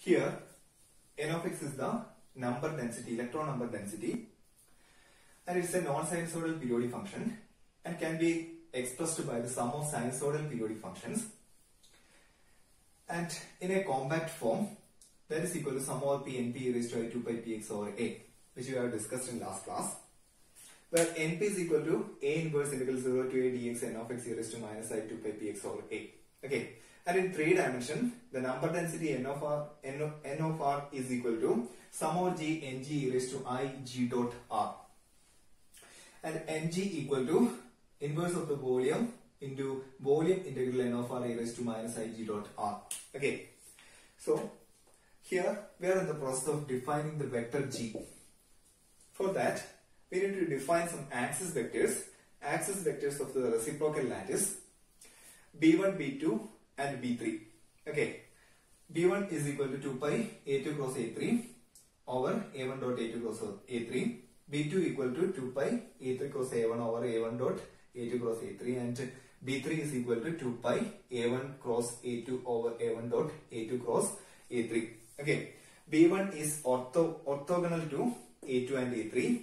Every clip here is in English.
Here, n of x is the number density, electron number density, and it's a non-sinusoidal periodic function and can be expressed by the sum of sinusoidal periodic functions, and in a compact form that is equal to sum over p np e raised to I 2 pi px over a, which we have discussed in last class, where np is equal to a inverse integral 0 to a dx n of x e raised to minus I 2 pi px over a. Okay, and in 3 dimension the number density n of r is equal to sum over g ng e raised to I g dot r, and ng equal to inverse of the volume into volume integral n of r e raised to minus I g dot r. Okay, so here we are in the process of defining the vector g. For that we need to define some axis vectors of the reciprocal lattice b1, b2 and b3. Okay, b1 is equal to 2 pi a2 cross a3 over a1 dot a2 cross a3, b2 equal to 2 pi a3 cross a1 over a1 dot a2 cross a3, and b3 is equal to 2 pi a1 cross a2 over a1 dot a2 cross a3. Okay, b1 is orthogonal to a2 and a3,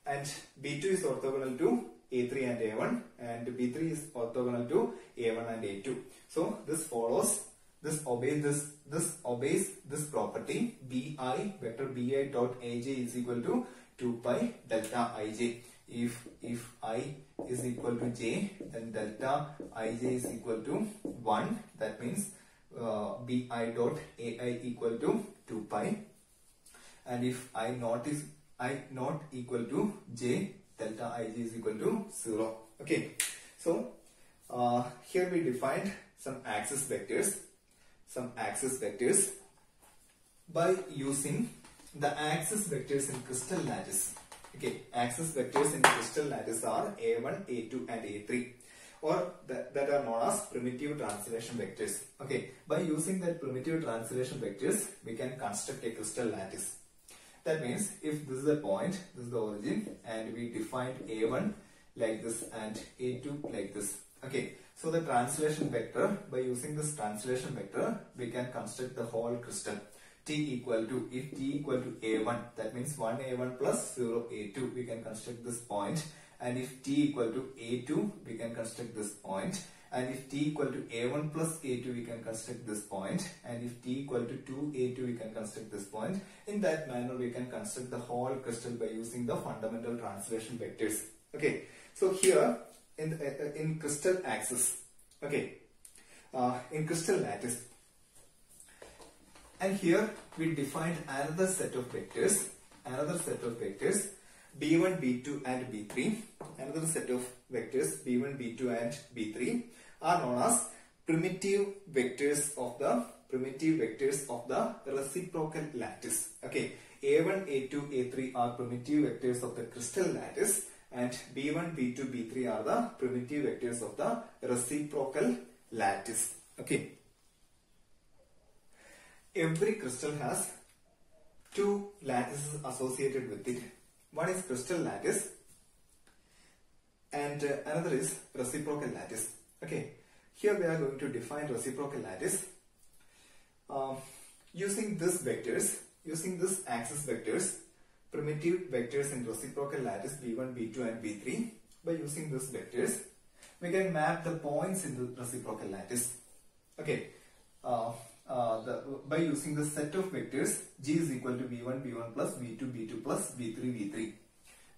and b2 is orthogonal to a3 and a1, and b3 is orthogonal to a1 and a2. So this follows, this obeys this property. Bi, vector bi dot aj is equal to 2 pi delta ij. If I is equal to j, then delta ij is equal to 1. That means bi dot ai equal to 2 pi, and if I not equal to j, delta ij is equal to 0. Okay, so here we defined some axis vectors by using the axis vectors in crystal lattice. Okay, axis vectors in crystal lattice are a1, a2 and a3, or that are known as primitive translation vectors. Okay, by using that primitive translation vectors we can construct a crystal lattice. That means if this is a point, this is the origin, and we defined a1 like this and a2 like this. Okay, so the translation vector, by using this translation vector we can construct the whole crystal. T equal to, if t equal to a1, that means 1 a1 plus 0 a2, we can construct this point, and if t equal to a2 we can construct this point, and if t equal to a1 plus a2 we can construct this point, and if t equal to 2 a2 we can construct this point. In that manner we can construct the whole crystal by using the fundamental translation vectors. Okay, so here in crystal axis, okay, in crystal lattice, and here we defined another set of vectors b1, b2 and b3. Another set of vectors b1, b2 and b3 are known as primitive vectors of the reciprocal lattice. Okay, a1, a2, a3 are primitive vectors of the crystal lattice, and b1, b2, b3 are the primitive vectors of the reciprocal lattice. Okay, every crystal has two lattices associated with it. One is crystal lattice and another is reciprocal lattice. Okay, here we are going to define reciprocal lattice using this axis vectors, primitive vectors in reciprocal lattice b1, b2 and b3. By using these vectors we can map the points in the reciprocal lattice. Okay, by using the set of vectors g is equal to b1, b1 plus b2, b2 plus b3, b3.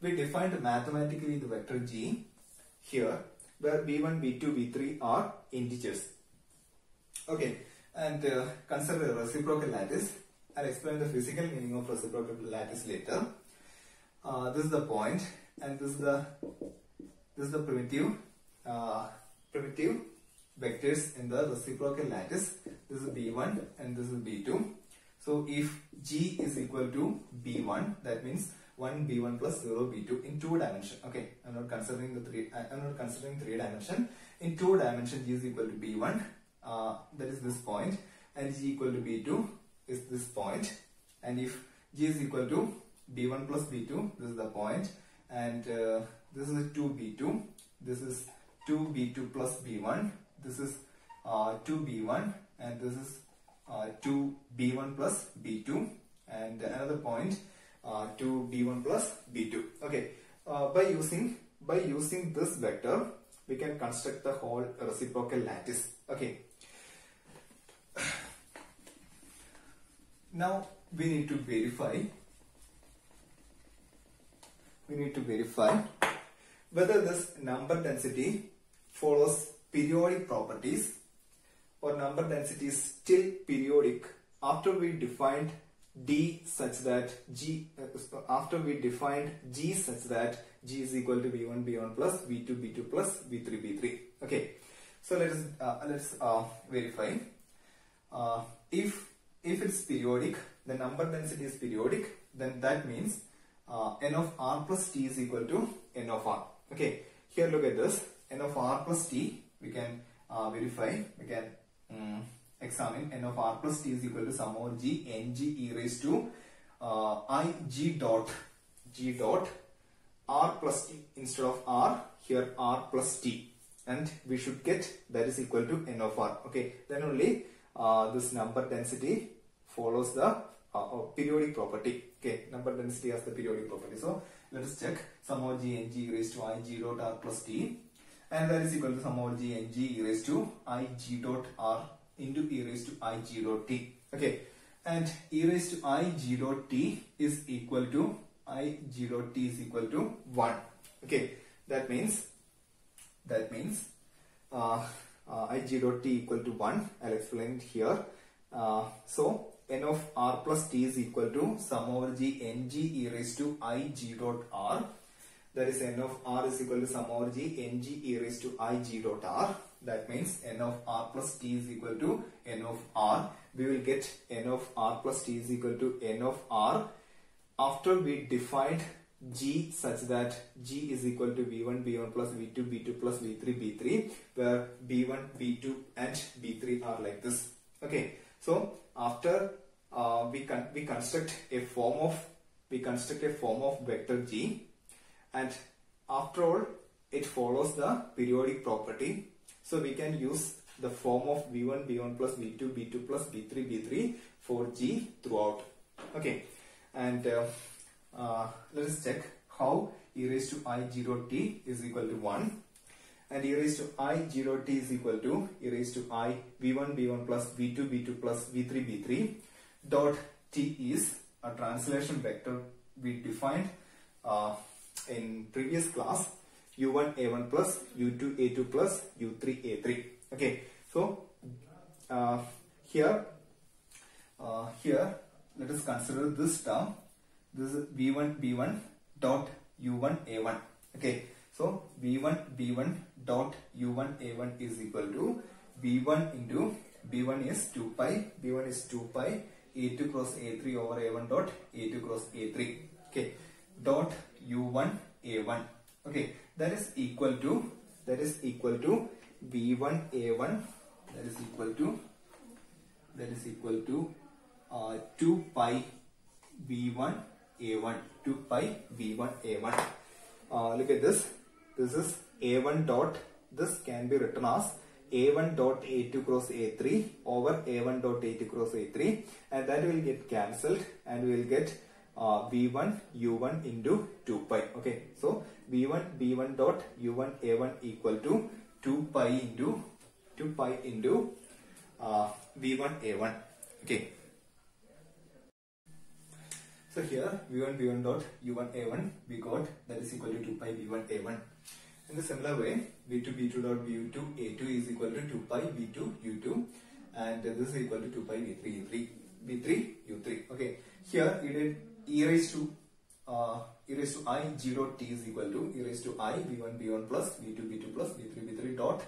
We defined mathematically the vector g here, where b1, b2, b3 are integers. Okay, and consider the reciprocal lattice. I'll explain the physical meaning of reciprocal lattice later. This is the point, and this is the primitive vectors in the reciprocal lattice. This is b1 and this is b2. So if g is equal to b1, that means 1 b1 plus 0 b2 in 2 dimension. Okay, I'm not considering 3 dimension. In 2 dimension g is equal to b1, that is this point, and g equal to b2 is this point. And if g is equal to b1 plus b2, this is the point, and this is 2b2, this is 2b2 plus b1, this is 2b1, and this is to b1 plus b2, and another point to b1 plus b2. Okay, by using this vector, we can construct the whole reciprocal lattice. Okay. Now we need to verify whether this number density follows periodic properties or number density is still periodic after we defined d such that g such that g is equal to v1 plus v2 plus v3. Okay, so let's verify. If it's periodic, the number density is periodic, then that means n of r plus t is equal to n of r. Okay, here look at this, n of r plus t, we can verify, we can examine n of r plus t is equal to sum over g ng e raised to I g dot r plus t instead of r, here r plus t, and we should get that is equal to n of r. Okay, then only this number density follows the periodic property. Okay, number density has the periodic property. So let us check sum over g ng e raised to I g dot r plus t, and that is equal to sum over g ng e raised to I g dot r into e raised to I g dot t. Okay, and e raised to I g dot t is equal to I g dot t is equal to 1. Okay, that means I g dot t equal to 1. I'll explain it here. So n of r plus t is equal to sum over g ng e raised to I g dot r. That is n of r is equal to sum over g ng e raised to I g dot r. That means n of r plus t is equal to n of r. We will get n of r plus t is equal to n of r after we defined g such that g is equal to v1 plus v2 plus v3 where b1, b2 and b3 are like this. Okay, so after we construct a form of vector g, and after all it follows the periodic property, so we can use the form of v1 plus v2 plus v3 for g throughout. Okay, and let us check how e raised to I g dot t is equal to 1, and e raised to I g dot t is equal to e raised to I v1 plus v2 plus v3 dot t is a translation vector we defined in previous class, u1 a1 plus u2 a2 plus u3 a3. Okay, so here let us consider this term. This is v1 b1 dot u1 a1. Okay, so v1 dot u1 a1 is equal to v1 into b1 is 2 pi a2 cross a3 over a1 dot a2 cross a3. Okay, dot u1 a1. Okay, that is equal to v1 a1, that is equal to 2 pi v1 a1, 2 pi v1 a1. Look at this. This is a1 dot, this can be written as a1 dot a2 cross a3 over a1 dot a2 cross a3, and that will get cancelled and we will get v1 u1 into 2 pi. Okay, so v1 b1 dot u1 a1 equal to 2 pi into v1 a1. Okay, so here v1 b1 dot u1 a1 we got, that is equal to 2 pi v1 a1. In the similar way, v2 b2 dot v2 a2 is equal to 2 pi v2 u2, and this is equal to 2 pi v3 u3. Okay, here you did e raised to I g dot t is equal to e raised to I v1 b1 plus v2 plus v3 dot,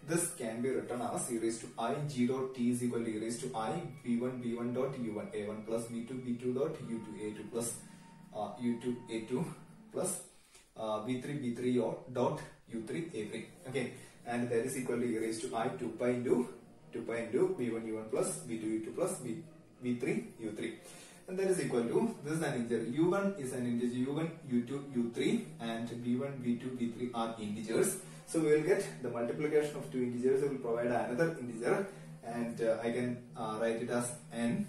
this can be written as e raised to I g dot t is equal to e raised to I v1 b1 dot u1 a1 plus v2 dot u2 a2 plus u2 a2 plus v3 dot u3 a3. Okay, and that is equal to e raised to I 2 pi into v1 u1 plus v2 u2 plus v3 u3, and that is equal to, this is an integer, u1 is an integer, u1 u2 u3 and v1 v2 v3 are integers. So we will get the multiplication of two integers, we will provide another integer, and I can write it as n,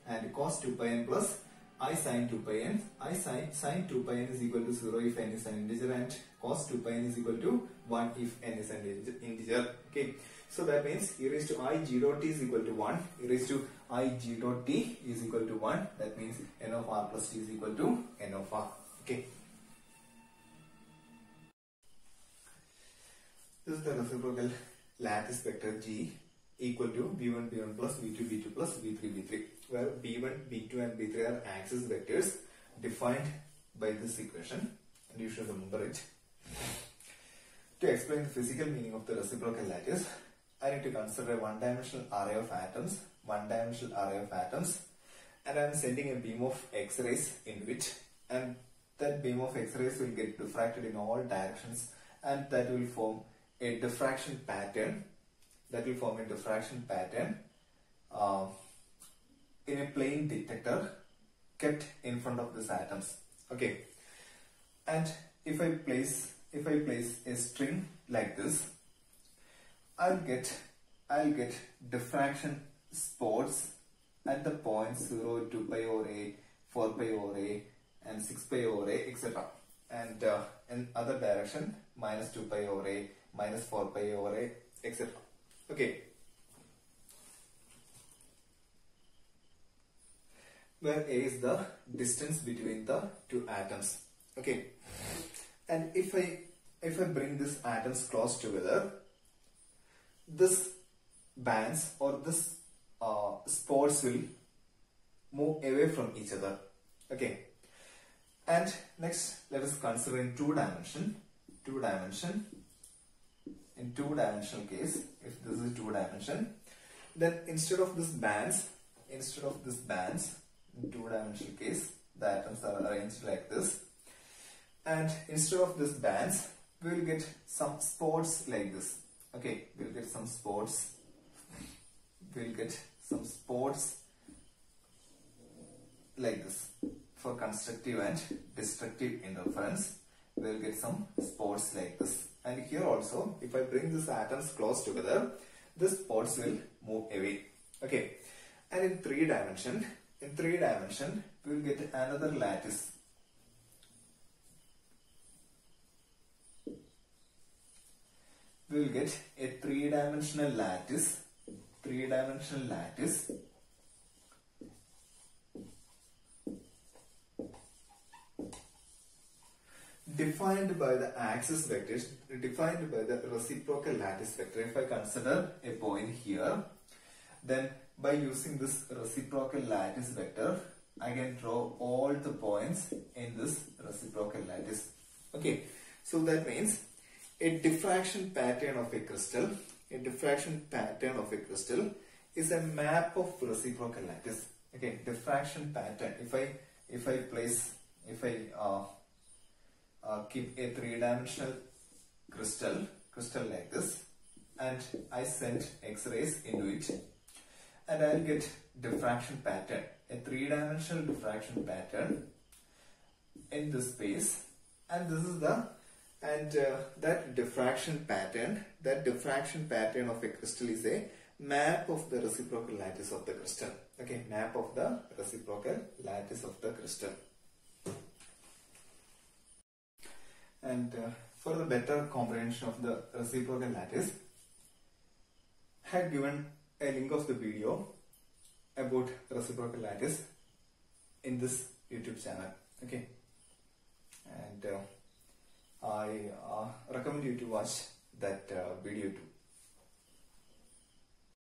and cos 2 pi n plus I sin 2 pi n. I sin 2 pi n is equal to 0 if n is an integer, and cos 2 pi n is equal to 1 if n is an integer. Okay, so that means e raised to I g dot t is equal to 1. E raised to I g dot t is equal to 1. That means n of r plus t is equal to n of r. Okay. This is the reciprocal lattice vector G equal to v1 v1 plus v2 v2 plus v3 v3, where v1 v2 and v3 are axis vectors defined by this equation, and you should remember it. To explain the physical meaning of the reciprocal lattice, I need to consider a one-dimensional array of atoms, and I am sending a beam of X-rays into it, and that beam of X-rays will get diffracted in all directions, and that will form a diffraction pattern. In a plane detector kept in front of these atoms. Okay, and if I place a string like this, I'll get diffraction spots at the points 0, 2 pi over a, 4 pi over a, and 6 pi over a, etc. And in other direction, minus 2 pi over a, minus 4 pi over a, etc. Okay, where a is the distance between the two atoms. Okay, and if I bring these atoms close together, this bands or this spots will move away from each other. Okay, and next let us consider in two dimension. In two-dimensional case, if this is two dimension, then instead of this bands, in two-dimensional case, the atoms are arranged like this, and instead of this bands, we will get some spots like this. Okay, we'll get some spots. Like this. For constructive and destructive interference, we'll get some spots like this. And here also, if I bring these atoms close together, the spots will move away. Okay, and in three dimension, we will get another lattice. We will get a three-dimensional lattice. Defined by the axis vectors, defined by the reciprocal lattice vector. If I consider a point here, then by using this reciprocal lattice vector, I can draw all the points in this reciprocal lattice. Okay, so that means a diffraction pattern of a crystal is a map of reciprocal lattice. Okay, diffraction pattern. If I keep a three-dimensional crystal like this, and I send X-rays into it, and I'll get diffraction pattern, a three-dimensional diffraction pattern in this space, and this is that diffraction pattern of a crystal is a map of the reciprocal lattice of the crystal. Okay, map of the reciprocal lattice of the crystal. And for the better comprehension of the reciprocal lattice, I have given a link of the video about reciprocal lattice in this YouTube channel. Okay, and I recommend you to watch that video too.